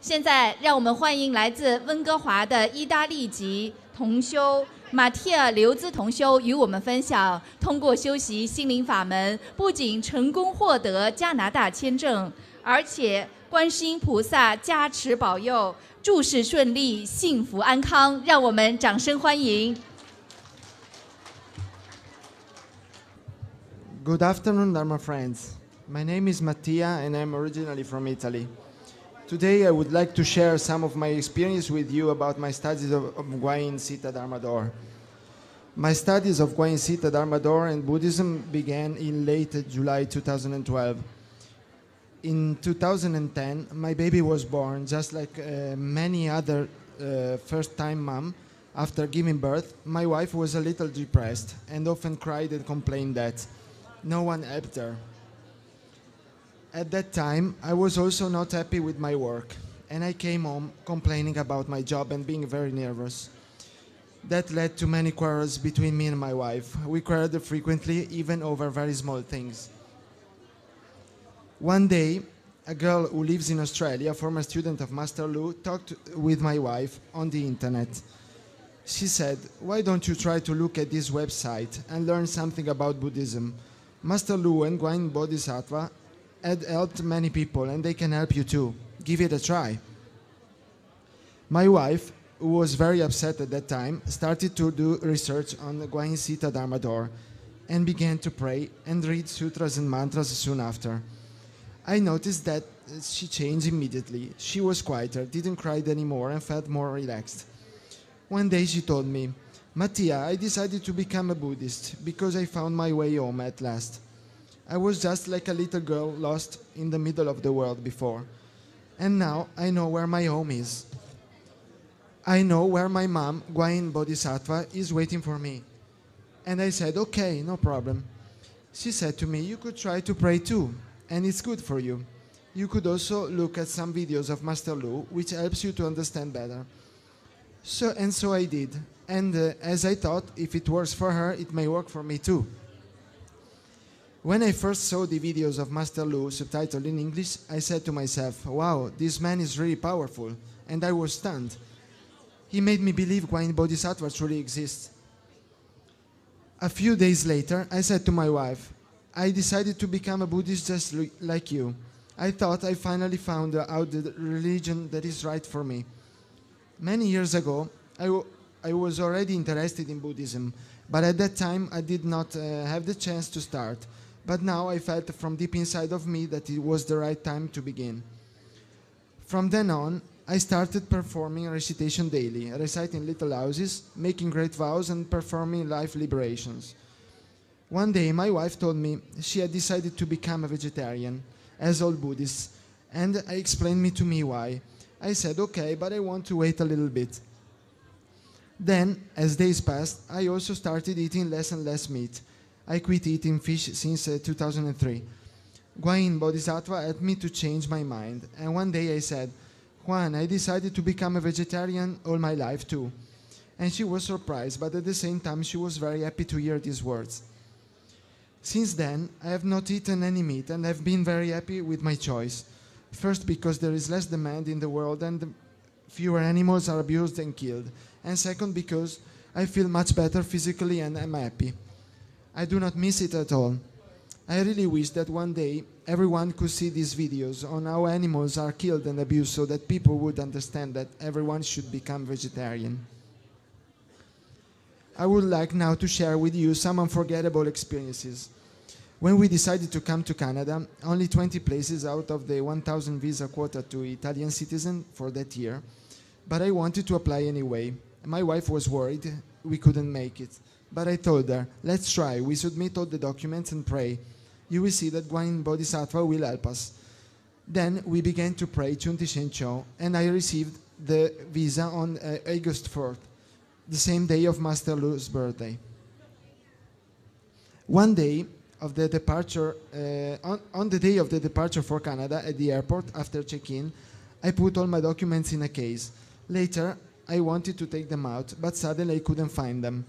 现在，让我们欢迎来自温哥华的意大利籍同修马蒂亚·刘兹同修与我们分享，通过修习心灵法门，不仅成功获得加拿大签证，而且观世音菩萨加持保佑，诸事顺利，幸福安康。让我们掌声欢迎。Good afternoon, Dharma friends. My name is Mattia and I'm originally from Italy. Today I would like to share some of my experience with you about my studies of Guan Yin Citta Dharma Door. My studies of Guan Yin Citta Dharma Door and Buddhism began in late July 2012. In 2010, my baby was born, just like many other first-time mom. After giving birth, my wife was a little depressed and often cried and complained that no one helped her. At that time, I was also not happy with my work, and I came home complaining about my job and being very nervous. That led to many quarrels between me and my wife. We quarreled frequently, even over very small things. One day, a girl who lives in Australia, a former student of Master Lu, talked with my wife on the internet. She said, "Why don't you try to look at this website and learn something about Buddhism? Master Lu and Guan Yin Bodhisattva had helped many people and they can help you too. Give it a try." My wife, who was very upset at that time, started to do research on the Guan Yin Citta Dharma Door and began to pray and read sutras and mantras soon after. I noticed that she changed immediately. She was quieter, didn't cry anymore and felt more relaxed. One day she told me, "Mattia, I decided to become a Buddhist because I found my way home at last. I was just like a little girl lost in the middle of the world before. And now I know where my home is. I know where my mom, Guan Yin Bodhisattva, is waiting for me." And I said, "Okay, no problem." She said to me, "You could try to pray too, and it's good for you. You could also look at some videos of Master Lu, which helps you to understand better." So I did. And as I thought, if it works for her, it may work for me too. When I first saw the videos of Master Lu subtitled in English, I said to myself, "Wow, this man is really powerful," and I was stunned. He made me believe Guan Yin Bodhisattva truly exists. A few days later, I said to my wife, "I decided to become a Buddhist just like you. I thought I finally found out the religion that is right for me." Many years ago, I was already interested in Buddhism, but at that time I did not have the chance to start. But now I felt from deep inside of me that it was the right time to begin. From then on, I started performing recitation daily, reciting little houses, making great vows, and performing life liberations. One day, my wife told me she had decided to become a vegetarian, as all Buddhists, and explained to me why. I said, "Okay, but I want to wait a little bit." Then, as days passed, I also started eating less and less meat. I quit eating fish since 2003. Guan Yin Bodhisattva helped me to change my mind, and one day I said, "Juan, I decided to become a vegetarian all my life too." And she was surprised, but at the same time she was very happy to hear these words. Since then, I have not eaten any meat and have been very happy with my choice. First, because there is less demand in the world and fewer animals are abused and killed. And second, because I feel much better physically and I'm happy. I do not miss it at all. I really wish that one day everyone could see these videos on how animals are killed and abused so that people would understand that everyone should become vegetarian. I would like now to share with you some unforgettable experiences. When we decided to come to Canada, only 20 places out of the 1,000 visa quota to Italian citizens for that year, but I wanted to apply anyway. My wife was worried we couldn't make it, but I told her, "Let's try. We submit all the documents and pray. You will see that Guan Yin Bodhisattva will help us." Then we began to pray Chunti Shen Cho, and I received the visa on August 4th, the same day of Master Lu's birthday. On the day of the departure for Canada at the airport, after check-in, I put all my documents in a case. Later, I wanted to take them out, but suddenly I couldn't find them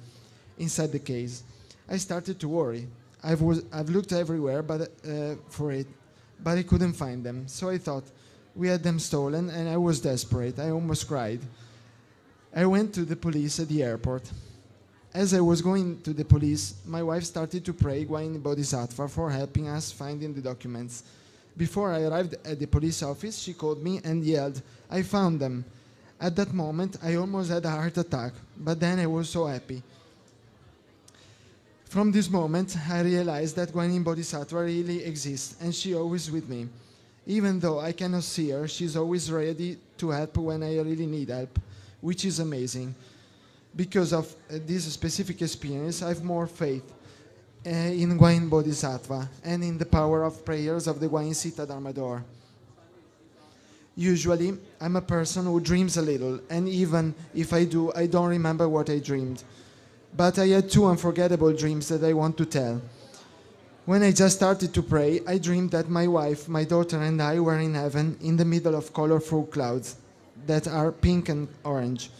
inside the case. I started to worry. I've looked everywhere for it, but I couldn't find them. So I thought, We had them stolen, and I was desperate. I almost cried. I went to the police at the airport. As I was going to the police, my wife started to pray Guan Yin Bodhisattva for helping us finding the documents. Before I arrived at the police office, she called me and yelled, "I found them." At that moment, I almost had a heart attack, but then I was so happy. From this moment, I realized that Guan Yin Bodhisattva really exists, and she always with me. Even though I cannot see her, she's always ready to help when I really need help, which is amazing. Because of this specific experience, I have more faith in Guan Yin Bodhisattva and in the power of prayers of the Guan Yin Citta Dharma door. Usually, I'm a person who dreams a little, and even if I do, I don't remember what I dreamed. But I had 2 unforgettable dreams that I want to tell. When I just started to pray, I dreamed that my wife, my daughter, and I were in heaven in the middle of colorful clouds that are pink and orange.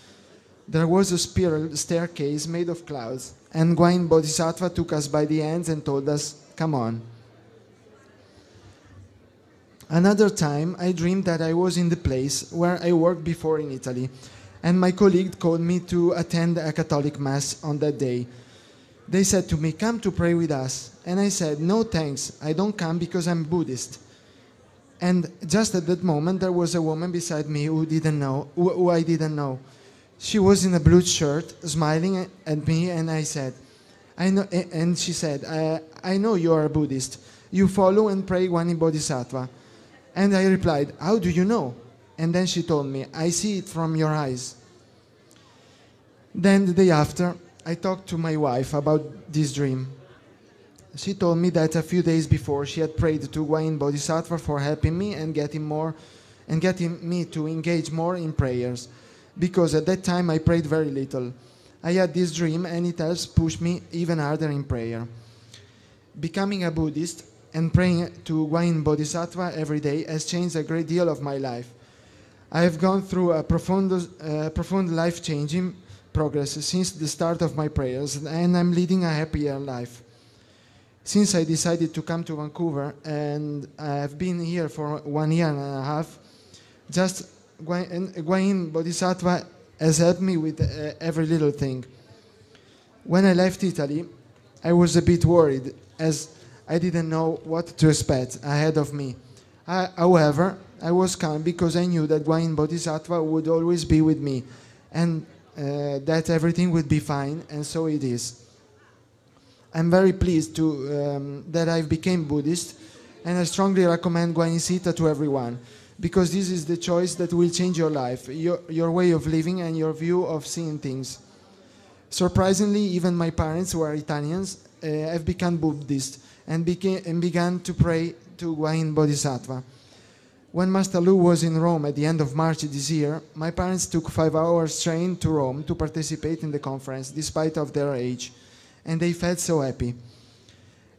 There was a spiral staircase made of clouds, and Guan Yin Bodhisattva took us by the hands and told us, "Come on." Another time, I dreamed that I was in the place where I worked before in Italy, and my colleague called me to attend a Catholic Mass on that day. They said to me, "Come to pray with us." And I said, "No thanks, I don't come because I'm Buddhist." And just at that moment, there was a woman beside me who I didn't know. She was in a blue shirt, smiling at me, and I said, "I know." And she said, "I know you are a Buddhist. You follow and pray Guan Yin Bodhisattva." And I replied, "How do you know?" And then she told me, "I see it from your eyes." Then the day after, I talked to my wife about this dream. She told me that a few days before she had prayed to Guan Yin Bodhisattva for helping me and getting me to engage more in prayers, because at that time I prayed very little. I had this dream, and it has pushed me even harder in prayer. Becoming a Buddhist and praying to Guan Yin Bodhisattva every day has changed a great deal of my life. I have gone through a profound life-changing progress since the start of my prayers, and I'm leading a happier life. Since I decided to come to Vancouver, and I've been here for 1 year and a half, just Guan Yin Bodhisattva has helped me with every little thing. When I left Italy, I was a bit worried, as I didn't know what to expect ahead of me. However, I was calm because I knew that Guan Yin Bodhisattva would always be with me, and that everything would be fine, and so it is. I'm very pleased that I became Buddhist, and I strongly recommend Guan Yin Citta to everyone, because this is the choice that will change your life, your way of living, and your view of seeing things. Surprisingly, even my parents, who are Italians, have become Buddhist and began to pray to Guan Yin Bodhisattva. When Master Lu was in Rome at the end of March this year, my parents took 5 hours train to Rome to participate in the conference, despite of their age, and they felt so happy.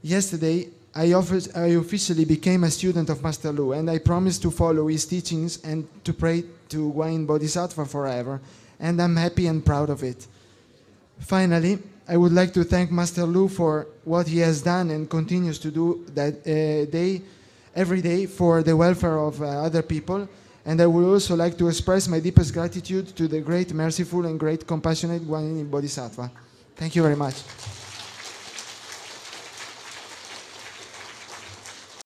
Yesterday, I officially became a student of Master Lu, and I promised to follow his teachings and to pray to Guan Yin Bodhisattva forever, and I'm happy and proud of it. Finally, I would like to thank Master Lu for what he has done and continues to do every day for the welfare of other people, and I would also like to express my deepest gratitude to the great, merciful, and great compassionate Guan Yin Bodhisattva. Thank you very much.